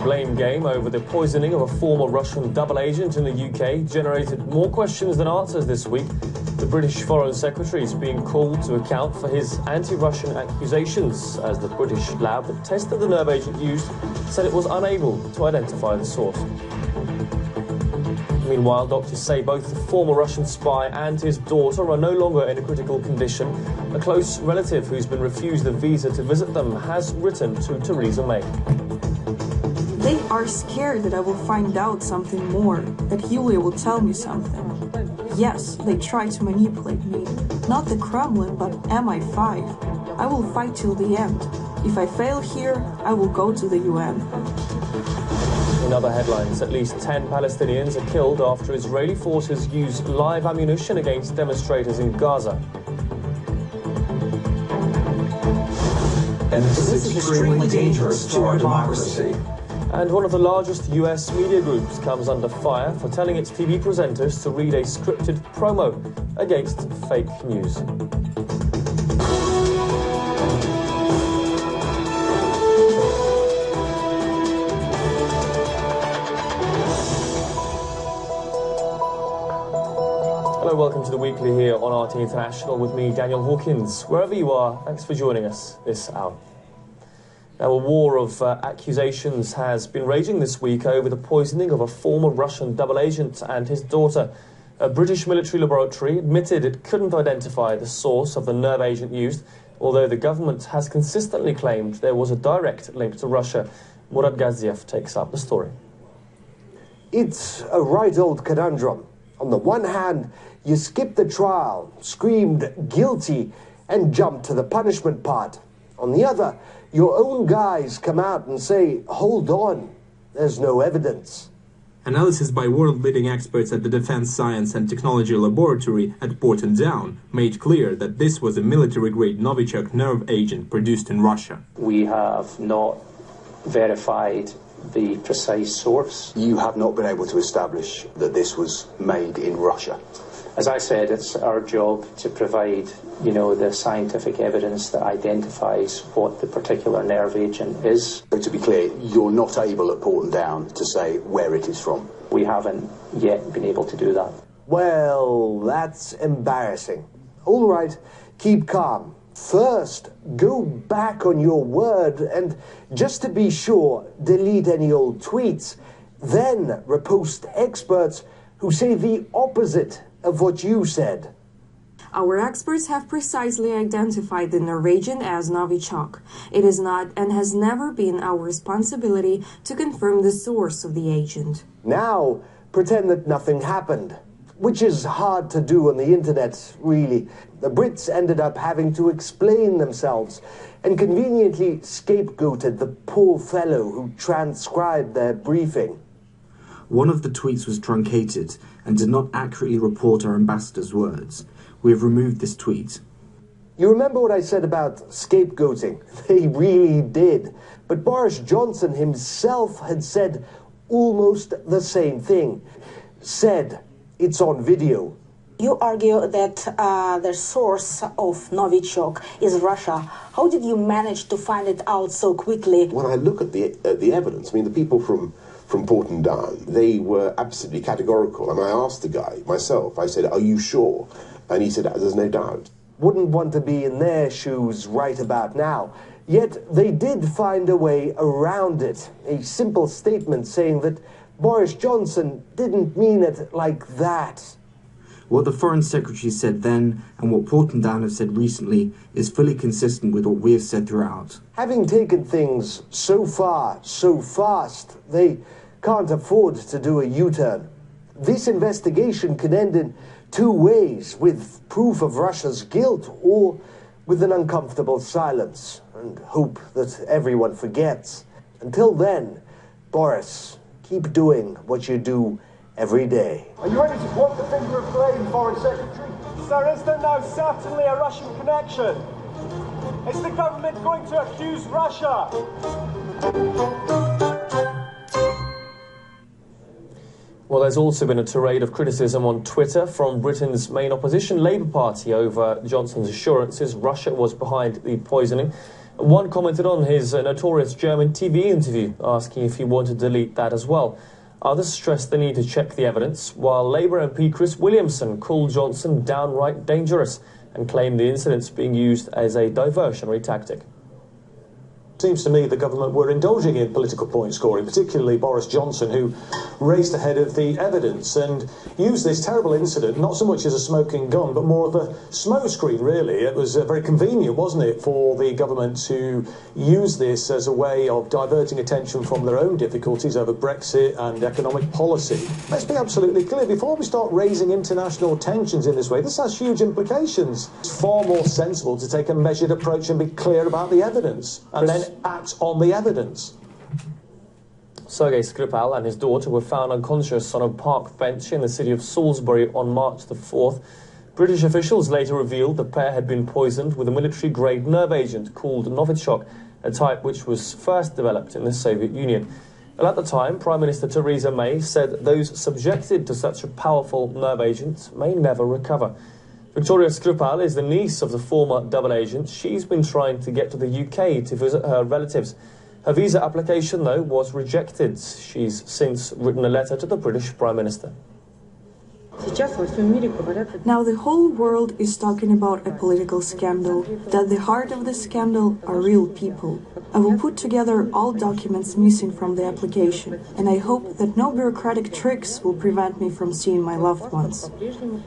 blame game over the poisoning of a former Russian double agent in the UK generated more questions than answers this week. The British Foreign Secretary is being called to account for his anti-Russian accusations, as the British lab that tested the nerve agent used said it was unable to identify the source. Meanwhile, doctors say both the former Russian spy and his daughter are no longer in a critical condition. A close relative who's been refused a visa to visit them has written to Theresa May. They are scared that I will find out something more, that Yulia will tell me something. Yes, they try to manipulate me. Not the Kremlin, but MI5. I will fight till the end. If I fail here, I will go to the UN. In other headlines, at least 10 Palestinians are killed after Israeli forces use live ammunition against demonstrators in Gaza. And this is extremely dangerous to our democracy. And one of the largest US media groups comes under fire for telling its TV presenters to read a scripted promo against fake news. Hello, welcome to the Weekly here on RT International with me, Daniel Hawkins. Wherever you are, thanks for joining us this hour. Now, a war of accusations has been raging this week over the poisoning of a former Russian double agent and his daughter. A British military laboratory admitted it couldn't identify the source of the nerve agent used, although the government has consistently claimed there was a direct link to Russia. Murad Gaziev takes up the story. It's a right old conundrum. On the one hand, you skip the trial, screamed guilty, and jump to the punishment part. On the other, your own guys come out and say, hold on, there's no evidence. Analysis by world-leading experts at the Defense Science and Technology Laboratory at Porton Down made clear that this was a military-grade Novichok nerve agent produced in Russia. We have not verified the precise source. You have not been able to establish that this was made in Russia. As I said, it's our job to provide, the scientific evidence that identifies what the particular nerve agent is. But to be clear, you're not able at Porton Down to say where it is from. We haven't yet been able to do that. Well, that's embarrassing. All right, keep calm. First, go back on your word and, just to be sure, delete any old tweets. Then repost experts who say the opposite of what you said. Our experts have precisely identified the nerve agent as Novichok. It is not and has never been our responsibility to confirm the source of the agent. Now, pretend that nothing happened, which is hard to do on the internet, really. The Brits ended up having to explain themselves and conveniently scapegoated the poor fellow who transcribed their briefing. One of the tweets was truncated and did not accurately report our ambassador's words. We have removed this tweet. You remember what I said about scapegoating? They really did. But Boris Johnson himself had said almost the same thing. Said, it's on video. You argue that the source of Novichok is Russia. How did you manage to find it out so quickly? When I look at the evidence, the people from Porton Down, they were absolutely categorical. And I asked the guy myself, I said, are you sure? And he said, there's no doubt. Wouldn't want to be in their shoes right about now. Yet they did find a way around it. A simple statement saying that Boris Johnson didn't mean it like that. What the Foreign Secretary said then and what Porton Down have said recently is fully consistent with what we have said throughout. Having taken things so far, so fast, they can't afford to do a U-turn. This investigation can end in two ways, with proof of Russia's guilt or with an uncomfortable silence and hope that everyone forgets. Until then, Boris, keep doing what you do every day. Are you ready to point the finger of blame, Foreign Secretary? Sir, is there now certainly a Russian connection? Is the government going to accuse Russia? Well, there's also been a tirade of criticism on Twitter from Britain's main opposition, Labour Party, over Johnson's assurances Russia was behind the poisoning. One commented on his notorious German TV interview, asking if he wanted to delete that as well. Others stressed the need to check the evidence, while Labour MP Chris Williamson called Johnson downright dangerous and claimed the incidents being used as a diversionary tactic. Seems to me the government were indulging in political point scoring, particularly Boris Johnson, who raced ahead of the evidence and used this terrible incident not so much as a smoking gun, but more of a smokescreen, really. It was very convenient, wasn't it, for the government to use this as a way of diverting attention from their own difficulties over Brexit and economic policy. Let's be absolutely clear, before we start raising international tensions in this way, this has huge implications. It's far more sensible to take a measured approach and be clear about the evidence, and then act on the evidence. Sergei Skripal and his daughter were found unconscious on a park bench in the city of Salisbury on March the 4th. British officials later revealed the pair had been poisoned with a military-grade nerve agent called Novichok, a type which was first developed in the Soviet Union. And at the time, Prime Minister Theresa May said those subjected to such a powerful nerve agent may never recover. Victoria Skripal is the niece of the former double agent. She's been trying to get to the UK to visit her relatives. Her visa application, though, was rejected. She's since written a letter to the British Prime Minister. Now the whole world is talking about a political scandal, that the heart of the scandal are real people. I will put together all documents missing from the application, and I hope that no bureaucratic tricks will prevent me from seeing my loved ones.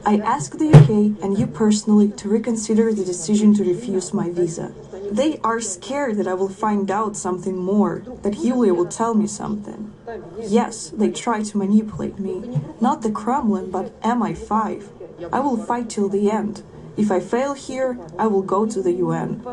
I ask the UK and you personally to reconsider the decision to refuse my visa. They are scared that I will find out something more, that Yulia will tell me something. Yes, they try to manipulate me. Not the Kremlin, but MI5. I will fight till the end. If I fail here, I will go to the UN.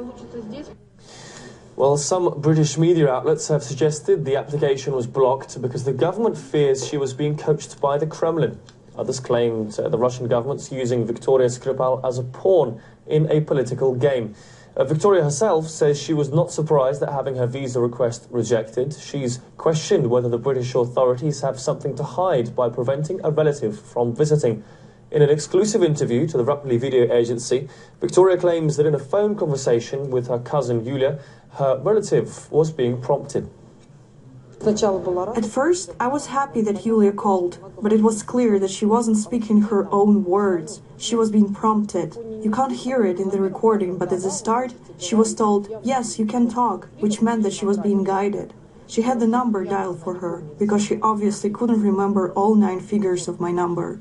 Well, some British media outlets have suggested the application was blocked because the government fears she was being coached by the Kremlin. Others claimed the Russian government's using Victoria Skripal as a pawn in a political game. Victoria herself says she was not surprised at having her visa request rejected. She's questioned whether the British authorities have something to hide by preventing a relative from visiting. In an exclusive interview to the Rapidly video agency, Victoria claims that in a phone conversation with her cousin Yulia, her relative was being prompted. At first, I was happy that Yulia called, but it was clear that she wasn't speaking her own words. She was being prompted. You can't hear it in the recording, but at the start, she was told, yes, you can talk, which meant that she was being guided. She had the number dialed for her, because she obviously couldn't remember all 9 figures of my number.